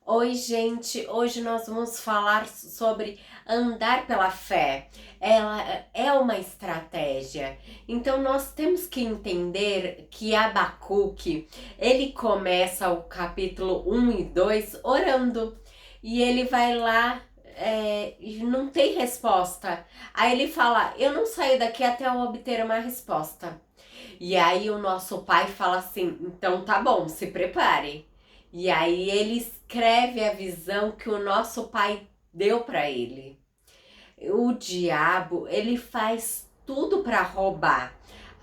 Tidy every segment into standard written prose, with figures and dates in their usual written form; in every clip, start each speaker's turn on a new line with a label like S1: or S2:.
S1: Oi, gente! Hoje nós vamos falar sobre andar pela fé. Ela é uma estratégia. Então nós temos que entender que Abacuque, ele começa o capítulo 1 e 2 orando. E ele vai lá e não tem resposta. Aí ele fala: Eu não saio daqui até eu obter uma resposta. E aí o nosso pai fala assim: Então tá bom, se prepare. E aí ele escreve a visão que o nosso pai deu para ele. O diabo, ele faz tudo para roubar,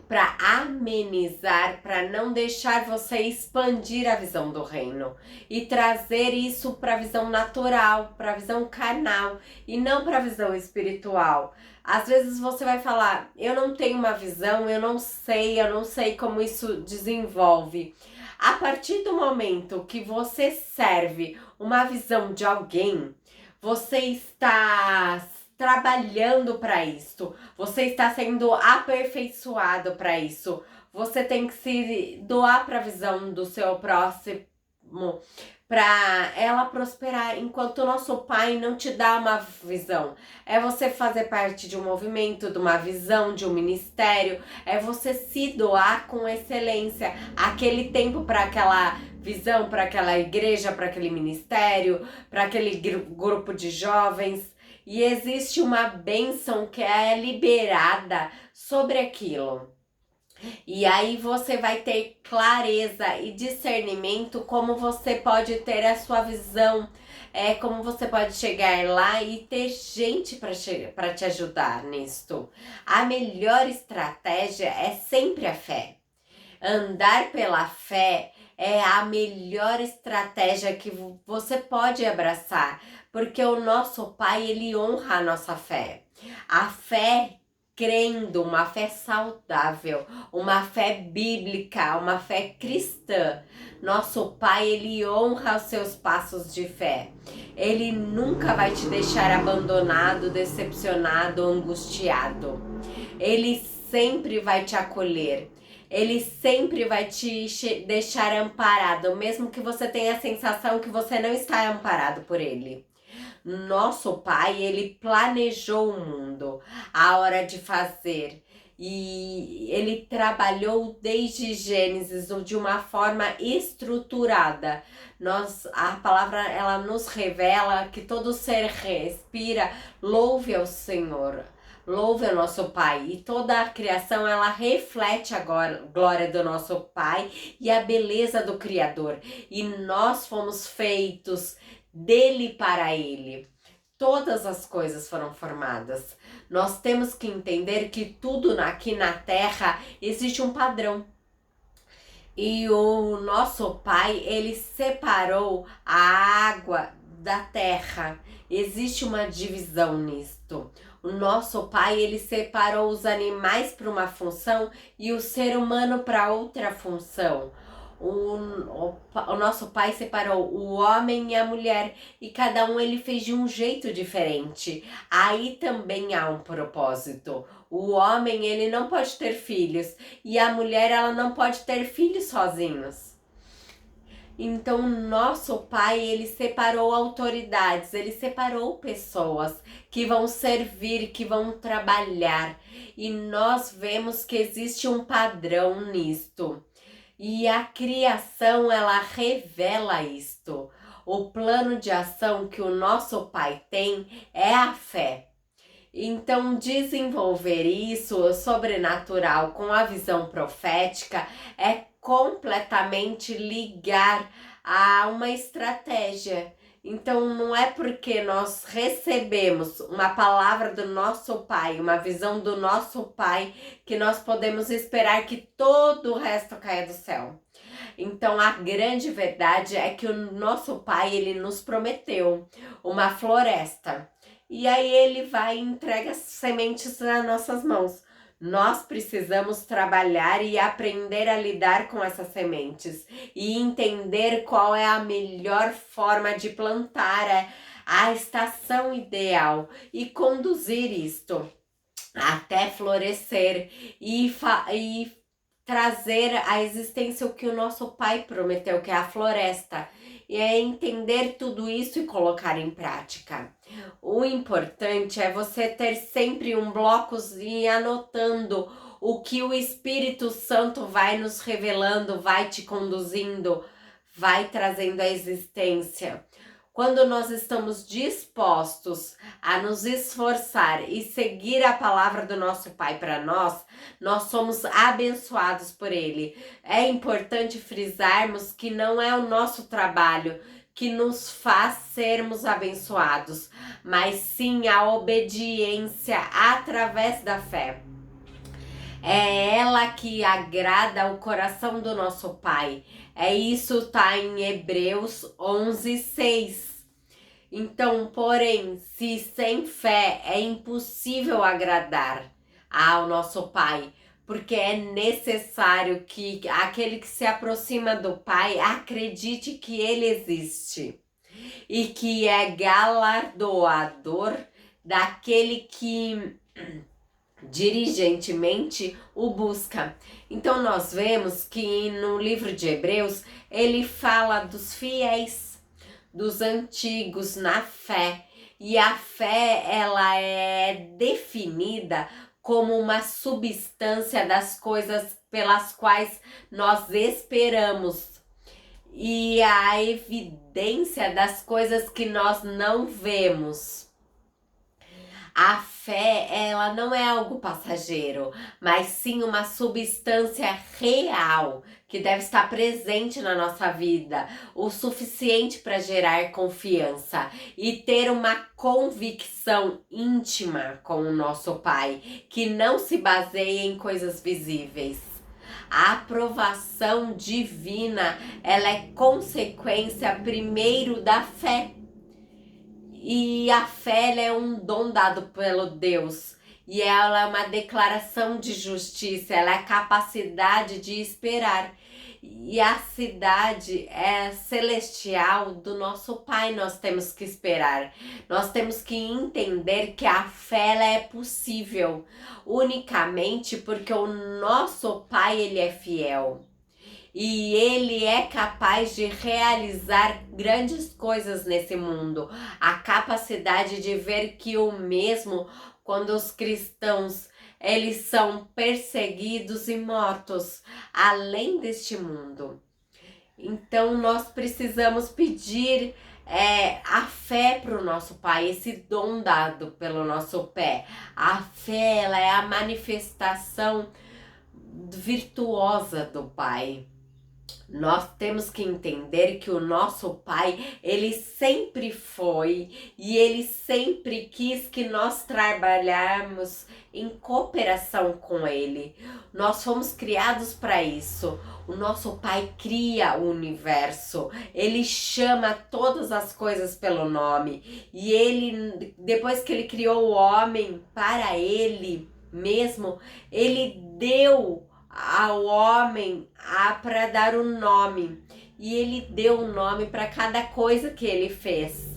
S1: para amenizar, para não deixar você expandir a visão do reino e trazer isso para a visão natural, para a visão carnal e não para a visão espiritual. Às vezes você vai falar: "Eu não tenho uma visão, eu não sei como isso desenvolve". A partir do momento que você serve uma visão de alguém, você está trabalhando para isto, você está sendo aperfeiçoado para isso. Você tem que se doar para a visão do seu próximo, para ela prosperar, enquanto o nosso pai não te dá uma visão. É você fazer parte de um movimento, de uma visão, de um ministério, é você se doar com excelência, aquele tempo para aquela visão, para aquela igreja, para aquele ministério, para aquele grupo de jovens. E existe uma bênção que é liberada sobre aquilo. E aí você vai ter clareza e discernimento como você pode ter a sua visão, como você pode chegar lá e ter gente para te ajudar nisto. A melhor estratégia é sempre a fé. Andar pela fé é a melhor estratégia que você pode abraçar, porque o nosso Pai, ele honra a nossa fé. A fé crendo, uma fé saudável, uma fé bíblica, uma fé cristã. Nosso Pai, ele honra os seus passos de fé. Ele nunca vai te deixar abandonado, decepcionado, angustiado. Ele sempre vai te acolher. Ele sempre vai te deixar amparado, mesmo que você tenha a sensação que você não está amparado por ele. Nosso Pai, ele planejou o mundo, a hora de fazer. E ele trabalhou desde Gênesis de uma forma estruturada. A palavra ela nos revela que todo ser respira, louve ao Senhor. Louve ao nosso Pai. E toda a criação ela reflete a glória do nosso Pai e a beleza do Criador. E nós fomos feitos dele para ele. Todas as coisas foram formadas. Nós temos que entender que tudo aqui na Terra existe um padrão. E o nosso Pai, ele separou a água da terra. Existe uma divisão nisto. O nosso Pai, ele separou os animais para uma função e o ser humano para outra função. O nosso Pai separou o homem e a mulher e cada um ele fez de um jeito diferente. Aí também há um propósito. O homem ele não pode ter filhos e a mulher ela não pode ter filhos sozinhos. Então, nosso Pai, ele separou autoridades, ele separou pessoas que vão servir, que vão trabalhar. E nós vemos que existe um padrão nisto. E a criação, ela revela isto. O plano de ação que o nosso Pai tem é a fé. Então, desenvolver isso sobrenatural com a visão profética é completamente ligar a uma estratégia. Então, não é porque nós recebemos uma palavra do nosso Pai, uma visão do nosso Pai, que nós podemos esperar que todo o resto caia do céu. Então, a grande verdade é que o nosso Pai, ele nos prometeu uma floresta. E aí ele vai e entrega as sementes nas nossas mãos. Nós precisamos trabalhar e aprender a lidar com essas sementes e entender qual é a melhor forma de plantar, a estação ideal e conduzir isto até florescer e trazer à existência o que o nosso Pai prometeu, que é a floresta. e é entender tudo isso e colocar em prática. O importante é você ter sempre um bloco e anotando o que o Espírito Santo vai nos revelando, vai te conduzindo, vai trazendo à existência. Quando nós estamos dispostos a nos esforçar e seguir a palavra do nosso Pai para nós somos abençoados por Ele. É importante frisarmos que não é o nosso trabalho que nos faz sermos abençoados, mas sim a obediência através da fé. É ela que agrada o coração do nosso Pai. Isso tá em Hebreus 11:6. Então, porém, se sem fé é impossível agradar ao nosso Pai, porque é necessário que aquele que se aproxima do Pai acredite que Ele existe e que é galardoador daquele que diligentemente o busca. Então nós vemos que no livro de Hebreus ele fala dos fiéis, dos antigos na fé, e a fé ela é definida como uma substância das coisas pelas quais nós esperamos e a evidência das coisas que nós não vemos. A fé, ela não é algo passageiro, mas sim uma substância real que deve estar presente na nossa vida, o suficiente para gerar confiança e ter uma convicção íntima com o nosso Pai, que não se baseia em coisas visíveis. A aprovação divina, ela é consequência primeiro da fé. E a fé ela é um dom dado pelo Deus. E ela é uma declaração de justiça, ela é a capacidade de esperar. E a cidade é celestial do nosso Pai, nós temos que esperar. Nós temos que entender que a fé ela é possível unicamente porque o nosso Pai ele é fiel. E ele é capaz de realizar grandes coisas nesse mundo. A capacidade de ver que o mesmo quando os cristãos eles são perseguidos e mortos além deste mundo. Então nós precisamos pedir a fé para o nosso Pai, esse dom dado pelo nosso Pai. A fé ela é a manifestação virtuosa do Pai. Nós temos que entender que o nosso Pai, ele sempre foi e ele sempre quis que nós trabalharmos em cooperação com ele. Nós fomos criados para isso. O nosso Pai cria o universo, ele chama todas as coisas pelo nome e ele, depois que ele criou o homem para ele mesmo, ele deu ao homem para dar um nome e ele deu um nome para cada coisa que ele fez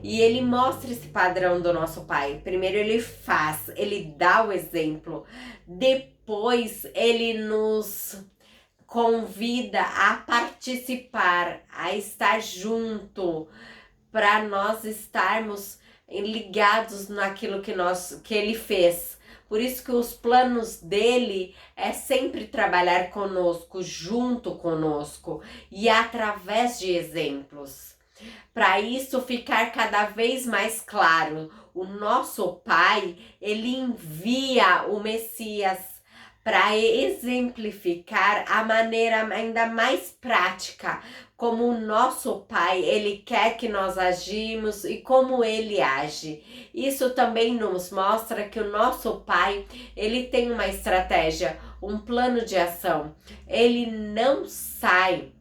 S1: e ele mostra esse padrão do nosso Pai. Primeiro ele faz, ele dá o exemplo, depois ele nos convida a participar, a estar junto, para nós estarmos ligados naquilo que ele fez. Por isso que os planos dele é sempre trabalhar conosco, junto conosco e através de exemplos. Para isso ficar cada vez mais claro, o nosso Pai, ele envia o Messias para exemplificar a maneira ainda mais prática como o nosso Pai, ele quer que nós agimos e como ele age. Isso também nos mostra que o nosso Pai, ele tem uma estratégia, um plano de ação. Ele não sai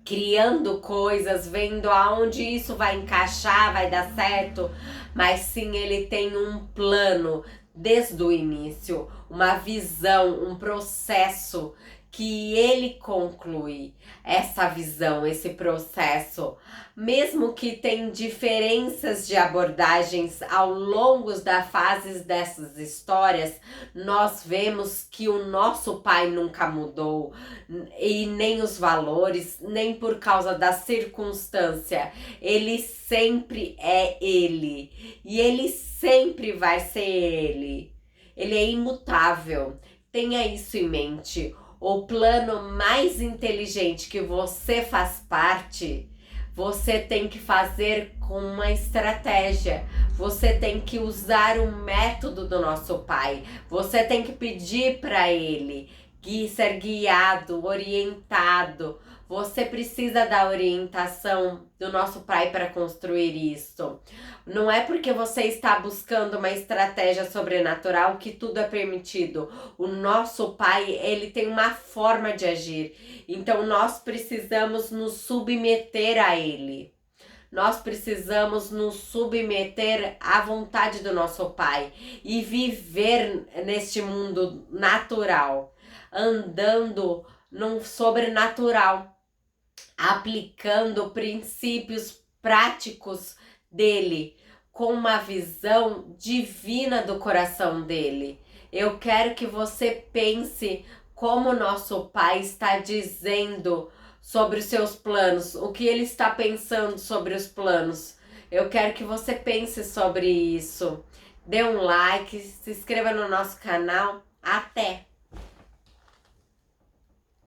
S1: criando coisas, vendo aonde isso vai encaixar, vai dar certo, mas sim ele tem um plano desde o início, uma visão, um processo que ele conclui essa visão, esse processo. Mesmo que tem diferenças de abordagens ao longo das fases dessas histórias, nós vemos que o nosso pai nunca mudou, e nem os valores, nem por causa da circunstância. Ele sempre é ele, e ele sempre vai ser ele. Ele é imutável. Tenha isso em mente. O plano mais inteligente que você faz parte, você tem que fazer com uma estratégia. Você tem que usar o método do nosso pai. Você tem que pedir para ele ser guiado, orientado. Você precisa da orientação do nosso pai para construir isso. Não é porque você está buscando uma estratégia sobrenatural que tudo é permitido. O nosso pai, ele tem uma forma de agir. Então nós precisamos nos submeter a ele. Nós precisamos nos submeter à vontade do nosso pai e viver neste mundo natural, andando num sobrenatural, aplicando princípios práticos dele, com uma visão divina do coração dele. Eu quero que você pense como nosso pai está dizendo sobre os seus planos, o que ele está pensando sobre os planos. Eu quero que você pense sobre isso. Dê um like, se inscreva no nosso canal. Até!